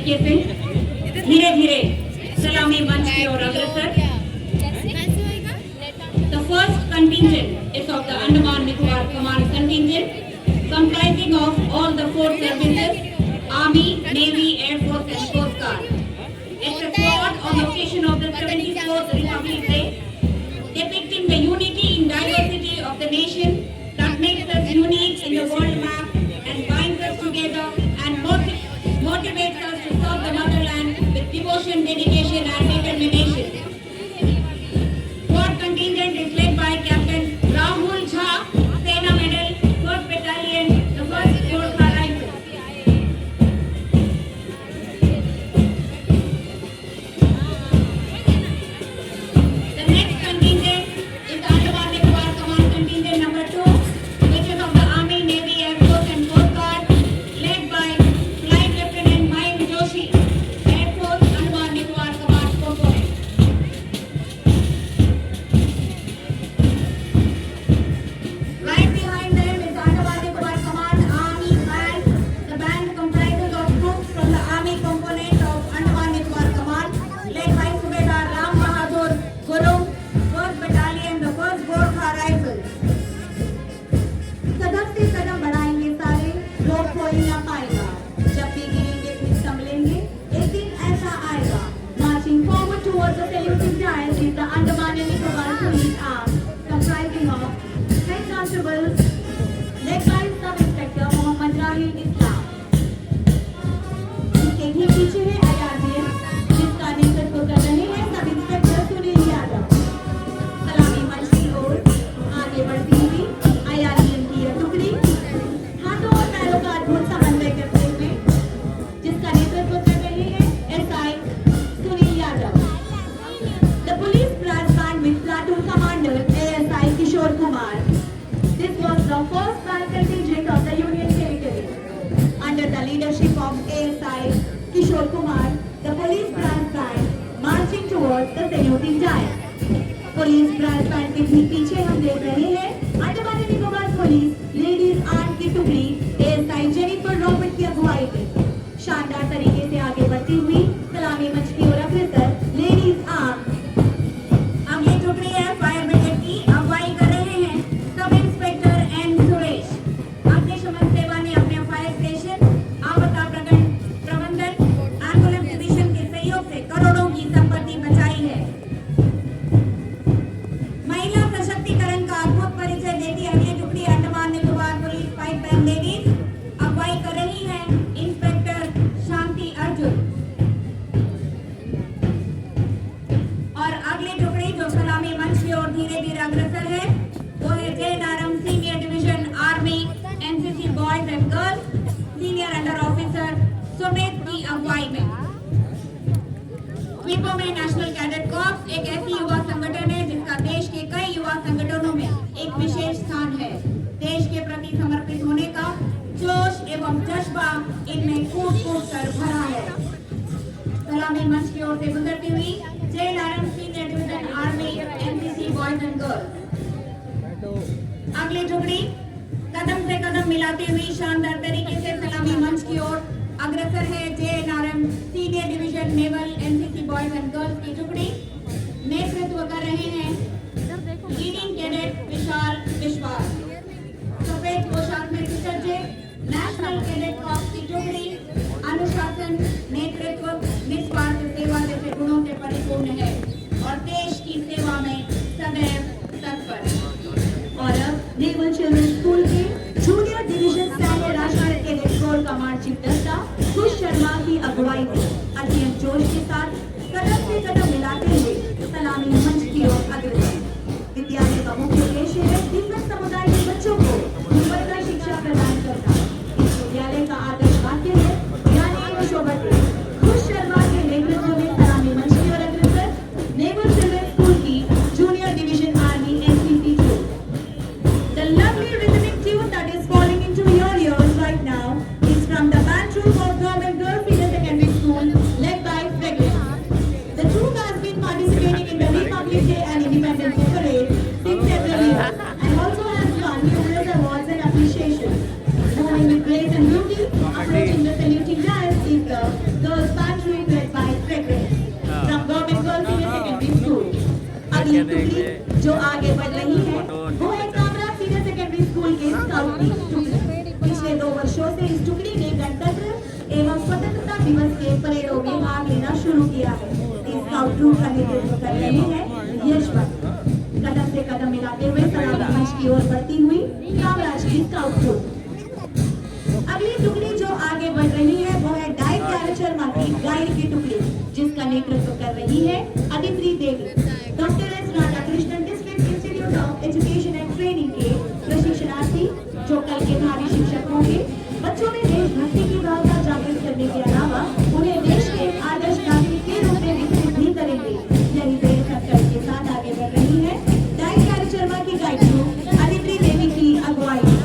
तरीके से धीरे धीरे सलामी मंच की ओर अग्रसर। The first contingent is of the Andaman Nicobar Command contingent, comprising of all the four services: Army, Navy, Air Force, and Coast Guard. It's a squad on occasion of the 74th Republic Day, depicting the unity in diversity of the nation that makes us unique in the world map and binds us together and motivates us to serve the motherland with devotion, dedication, and determination. Squad contingent is led by Captain Rahul Jha, Sena Medal, 1st Battalion, the 1st Gorkha Rifles. The next contingent is the Andaman Nicobar Command Contingent number 2, which is of the Army, Navy, Air Force, and Coast Guard, led by Flight Lieutenant Mayur Joshi, Air Force Andaman Nicobar Command Component. Right behind them is the Andaman Nicobar Command Army Band. The band comprises of troops from the Army component of Andaman Nicobar Command, led by Subedar Ram Bahadur Gurung, 1st Battalion, the 1st Gorkha Rifles. कदम से कदम बढ़ाएंगे सारे, रोक कोई ना पाएगा। जब भी गिरेंगे फिर संभलेंगे, एक दिन ऐसा आएगा। Marching forward towards the saluting giant is the Andaman and Nicobar Police Arm, comprising of head constables, led by Sub Inspector Mohammad Rahil Islam. इसके ठीक पीछे है IRBF, जिसका नेतृत्व कर रहे हैं सब इंस्पेक्टर सुनील यादव। सलामी मंच की ओर आगे बढ़ती हुई IRBF की यह टुकड़ी हाथों और पैरों का अद्भुत समन्वय करते हुए, जिसका नेतृत्व कर रहे हैं SI Sunil Yadav. The police brass band with platoon commander ASI Kishore Kumar. This was the first band contingent of the Union Territory. Under the leadership of ASI Kishore Kumar, the police brass band marching towards the saluting giant. Police brass band के ठीक पीछे हम देख रहे हैं Andaman and Nicobar police ladies arm की टुकड़ी ASI Jennifer Robert की अगुवाई में शानदार तरीके से आगे बढ़ती हुई सलामी मंच की ओर अग्रसर लेडीज आर्म। अब ये टुकड़ी है फायर ब्रिगेड की, अगुवाई कर रहे हैं सब इंस्पेक्टर एन सुरेश। अग्निशमन सेवा ने अपने फायर स्टेशन, आपदा प्रबंधन, एम्बुलेंस डिवीजन के सहयोग से करोड़ों की संपत्ति बचाई है। महिला सशक्तिकरण का अद्भुत परिचय देती अगली टुकड़ी Andaman Nicobar police fight band ladies, अगुवाई कर रही हैं इंस्पेक्टर शांति अर्जुन। और अगली टुकड़ी जो सलामी मंच की ओर धीरे धीरे अग्रसर है वो है JNRM senior division army NCC boys and girls senior under officer Sumit की अगुवाई में। द्वीपों में नेशनल कैडेट कॉर्प्स एक ऐसी युवा संगठन है जिसका देश के कई युवा संगठनों में एक विशेष स्थान है। देश के प्रति समर्पित होने का जोश एवं जज्बा इनमें कूट कूट कर भरा है। सलामी मंच की ओर से गुजरती हुई JNRM senior division army NCC boys and girls. अगली टुकड़ी कदम से कदम मिलाती हुई शानदार तरीके से सलामी मंच की ओर अग्रसर है JNRM senior division naval NCC boys and girls की टुकड़ी। नेतृत्व कर रहे हैं लीडिंग कैडेट विशाल विश्वास। सफेद पोशाक में सुसज्जित नेशनल कैडेट कॉर्प्स की टुकड़ी अनुशासन, नेतृत्व, निस्वार्थ सेवा जैसे गुणों से परिपूर्ण है और देश की सेवा में सदैव तत्पर। और अब नेवल चिल्ड्रन स्कूल के जूनियर डिवीजन सैन्य राष्ट्रीय कैडेट कोर का मार्चिंग दस्ता खुश शर्मा की अगुवाई में अत्यंत जोश के साथ कदम से कदम मिलाते हुए सलामी मंच की ओर अग्रसर। विद्यालय का मुख्य उद्देश्य है दिव्यांग समुदाय के बच्चों को गुणवत्ता शिक्षा प्रदान करना। इस विद्यालय का आदर्श वाक्य है ज्ञानेन शोभते। खुश शर्मा के नेतृत्व में सलामी मंच की ओर अग्रसर नेवल चिल्ड्रन स्कूल की junior division army NCC troop. The lovely rhythmic tune that is falling into your ears right now is from the band troupe of Government Girls Senior Secondary School, led by Fragrance. The troupe has been participating in the Republic Day and Independence Day parade since several years and also has won numerous awards and appreciations. Moving with grace and beauty, approaching the saluting giants is the girls' band. अगली टुकड़ी जो आगे बढ़ रही है वो है Kamaraj senior secondary school के स्काउट की टुकड़ी। पिछले 2 वर्षों से इस टुकड़ी ने गणतंत्र एवं स्वतंत्रता दिवस के परेडों में भाग लेना शुरू किया है। इस स्काउट ग्रुप का नेतृत्व कर रहे हैं यशवंत। कदम से कदम मिलाते हुए सलामी मंच की ओर बढ़ती हुई कामराज की स्काउट ग्रुप। अगली टुकड़ी जो आगे बढ़ रही है वो है डाइट कैरेक्टर की गाइड की टुकड़ी जिसका नेतृत्व कर रही है Aditi Devi. Doctor S Radhakrishnan district institute of education and training के प्रशिक्षणार्थी जो कल के भावी शिक्षक होंगे। बच्चों में देशभक्ति की भावना जागृत करने के अलावा उन्हें देश के आदर्श नागरिक के रूप में विकसित भी करेंगे। यही देश संकल्प के साथ आगे बढ़ रही है डाइट कैरेक्टर की गाइड ग्रुप अदिति देवी की अगुवाई।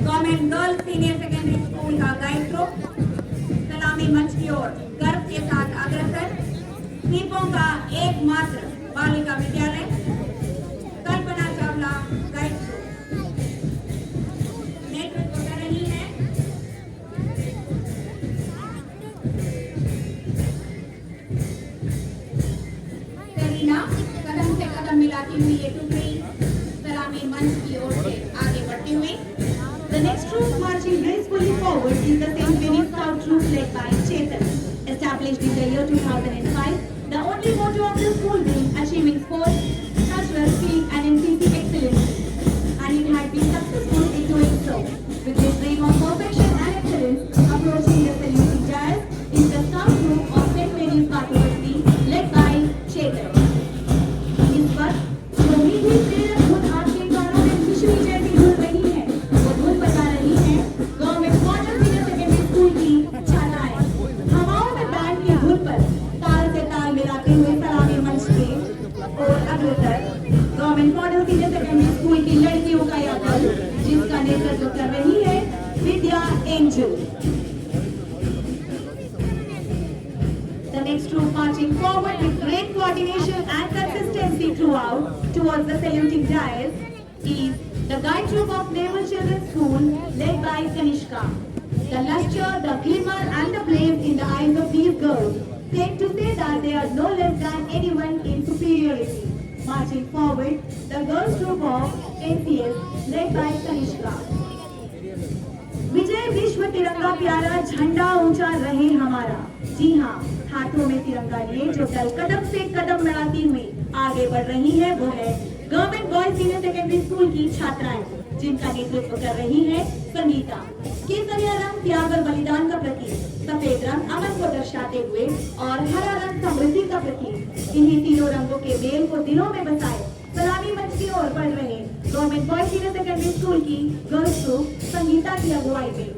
Government girls senior secondary school का गाइड ग्रुप सलामी मंच की ओर गर्व के साथ अग्रसर। दीपों का एकमात्र बालिका विद्यालय कल्पना चावला गाइड ग्रुप नेतृत्व कर रही है सेलिना। कदम से कदम मिलाती हुई ये टुकड़ी सलामी मंच की ओर से आगे बढ़ती हुई। The next troop marching gracefully forward is the St. Vinny's Scout troop led by Chetan. Established in the year 2005, the only motto of the school being achieving sports, cultural, civic and NCC excellence. And it had been successful in doing so. With this dream of perfection and excellence, approaching the saluting dais is the Scout group of St. Vinny's University led by Chetan. इस वक्त जो भी प्रेरक धुन आपके कानों में खुशबू जैसी घुल रही है वो धुन बजा रही है government model senior secondary school की छात्राएं। हवाओं में बैंड की धुन पर ताल से ताल मिलाते हुए सलामी मंच के और अग्रसर government model senior secondary school की लड़कियों का यह दल जिसका नेतृत्व कर रही है विद्या angel. The next troop marching forward with great coordination and consistency throughout towards the saluting dais is the guide troop of Naval Children's School led by Kanishka. The luster, the glimmer and the blaze in the eyes of these girls tend to say that they are no less than anyone in superiority. Marching forward, the girls group of NCS led by Kanishka. विजय विश्व तिरंगा प्यारा झंडा ऊंचा रहे हमारा। जी हाँ, हाथों में तिरंगा लिए जो दल कदम से कदम मिलाती हुई आगे बढ़ रही है वो है government boys senior secondary school की छात्राएं जिनका नेतृत्व कर रही है संगीता। केसरिया रंग त्याग और बलिदान का प्रतीक, सफेद रंग अमन को दर्शाते हुए और हरा रंग समृद्धि का प्रतीक। इन्हीं तीनों रंगों के मेल को दिलों में बसाए सलामी मंच की ओर बढ़ रहे government boys senior secondary school की गर्ल्स ग्रुप संगीता की अगुवाई में।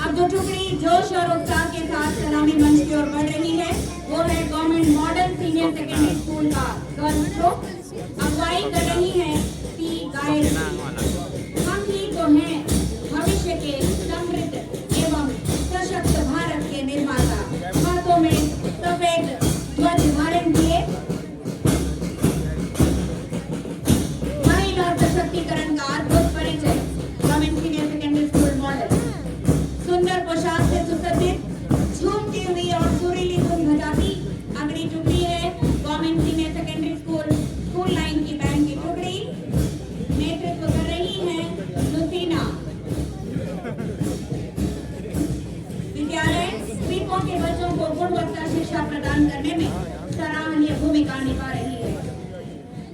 अब जो टुकड़ी जोश और उत्साह के साथ सलामी मंच की ओर बढ़ रही है वो है government model senior secondary school का गर्ल्स ग्रुप। अगुवाई कर रही है सी गाइड। हम ही तो हैं भविष्य के समृद्ध एवं सशक्त भारत के निर्माता। हाथों में सफेद ध्वज धारण किए महिला सशक्तिकरण का अद्भुत परिचय government senior secondary school model. सुंदर पोशाक से सुसज्जित झूमती हुई शिक्षा प्रदान करने में सराहनीय भूमिका निभा रही है।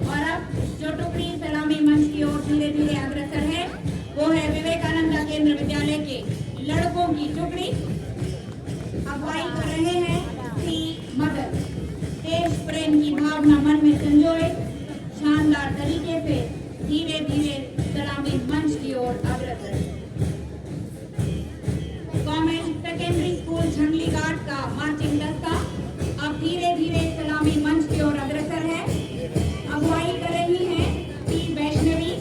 और अब जो टुकड़ी सलामी मंच की ओर धीरे धीरे अग्रसर है वो है विवेकानंद केंद्र विद्यालय के लड़कों की टुकड़ी। अगुवाई कर रहे हैं श्री मदन। देश प्रेम की भावना मन में संजोए शानदार तरीके से धीरे धीरे सलामी मंच की ओर अग्रसर। गवर्नमेंट सेकेंडरी स्कूल झंगली घाट का मार्चिंग दस्ता अब धीरे धीरे सलामी मंच की ओर अग्रसर है। अगुवाई कर रही हैं पी वैष्णवी।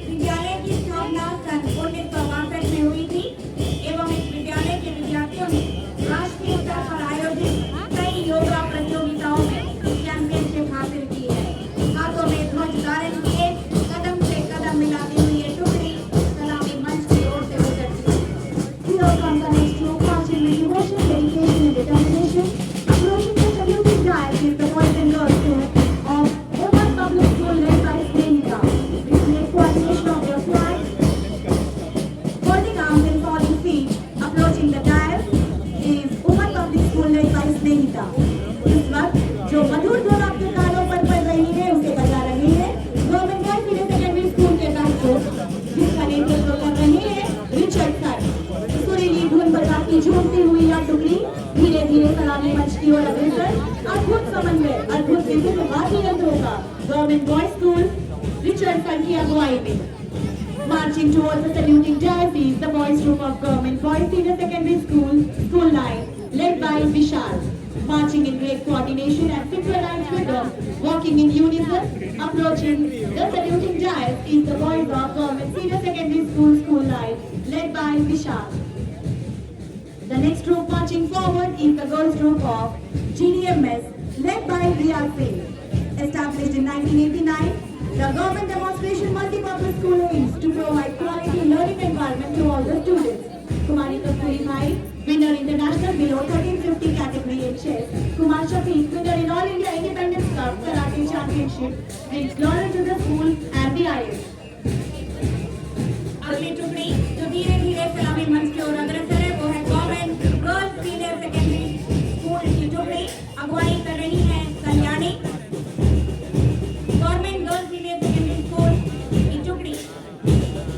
विद्यालय की स्थापना सन 1962 में हुई थी एवं इस विद्यालय के विद्यार्थियों ने राष्ट्रीय स्तर पर आयोजित कई योगा प्रतियोगिताओं में चैंपियनशिप हासिल की है। हाथों में ध्वज धारण किए कदम से कदम मिलाती हुई ये टुकड़ी सलामी मंच की ओर से गुजरती है। Here comes the next group marching with devotion, dedication and determination. Approaching the saluting dive is the boys and girls group of Oman Public School led by Snehita. With great coordination of their flag, holding arms and falling feet, approaching the dive is Oman Public School led by Snehita. इस वक्त जो मधुर धुन आपके कानों पर पड़ रही है उसे बजा रही है government girls senior secondary school के बच्चों, जिसका नेतृत्व कर रहे हैं रिचर्ड सर। सुरीली धुन बजाती झूमती हुई यह टुकड़ी धीरे धीरे सलामी मंच की ओर अग्रसर। अद्भुत समन्वय, अद्भुत विभिन्न वाद्य यंत्रों का government boys school Richard sir की अगुवाई में। Marching towards the saluting dais is the boys group of Government Boys Senior Secondary School, School Line, led by Vishal. Marching in great coordination and synchronized rhythm, walking in unison, approaching the saluting dais is the boys of Government Senior Secondary School, School Line, led by Vishal. The next group marching forward is the girls group of GDMS, led by Riya Singh. Established in 1989, the government demonstration multi-purpose school aims to provide quality learning environment to all the students. Kumari Kasturi Bhai, winner international below 1350 category in chess. Kumar Shafiq, winner in All India Independence Cup Karate Championship, brings glory to the school and the IS. अगली टुकड़ी जो धीरे धीरे सलामी मंच की ओर अग्रसर है वो है government girls senior secondary school की टुकड़ी। अगुवाई कर रही है Kalyani. Government girls senior secondary school की टुकड़ी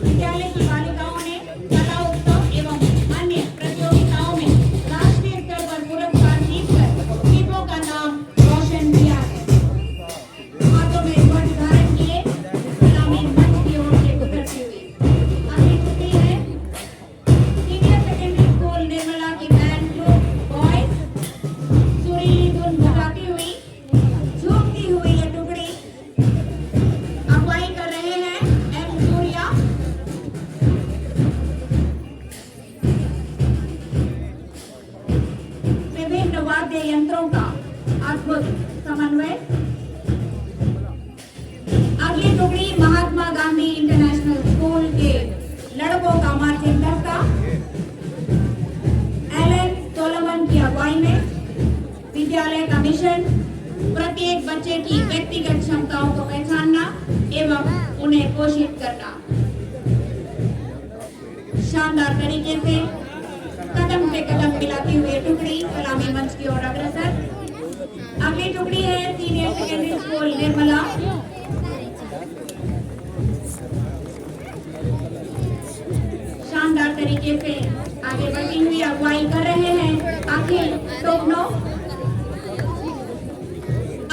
विद्यालय की बालिकाओं ने कला उत्सव एवं अन्य प्रतियोगिताओं में राष्ट्रीय स्तर पर पुरस्कार जीतकर दीपों का नाम रोशन किया है। हाथों में ध्वज धारण किए सलामी मंच की ओर से गुजरती हुई अगली टुकड़ी है सीनियर सेकेंडरी स्कूल निर्मला की बैंड ग्रुप बॉयज। सुरीली धुन बजाती हुई झूमती हुई ये टुकड़ी अगुवाई कर रहे हैं एम सूर्या। विभिन्न वाद्य यंत्रों का अद्भुत समन्वय। अगली टुकड़ी महात्मा गांधी इंटरनेशनल स्कूल के लड़कों का मार्चिंग दस्ता एलन सोलोमन की अगुवाई में। विद्यालय का मिशन प्रत्येक बच्चे की व्यक्तिगत क्षमताओं को पहचानना एवं उन्हें पोषित करना। शानदार तरीके से कदम से कदम मिलाती हुई टुकड़ी सलामी मंच की ओर अग्रसर। अगली टुकड़ी है सीनियर सेकेंडरी स्कूल निर्मला। शानदार तरीके से आगे बढ़ती हुई अगुवाई कर रहे हैं अखिल टोपनो।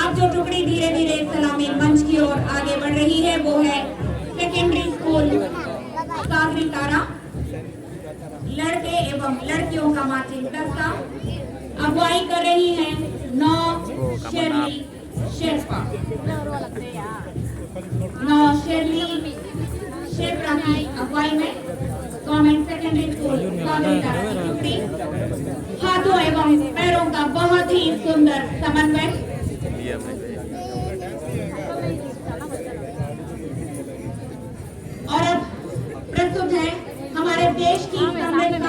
अब जो टुकड़ी धीरे धीरे सलामी मंच की ओर आगे बढ़ रही है वो है सेकेंडरी स्कूल सागरी तारा। लड़के एवं लड़कियों का मार्चिंग दस्ता अगुवाई कर रही है नौ शेरली शेरपा। नौ शेरली शेरपा की अगुवाई में गवर्नमेंट सेकेंडरी स्कूल सागरी तारा की टुकड़ी। हाथों एवं पैरों का बहुत ही सुंदर समन्वय। और अब प्रस्तुत है हमारे देश की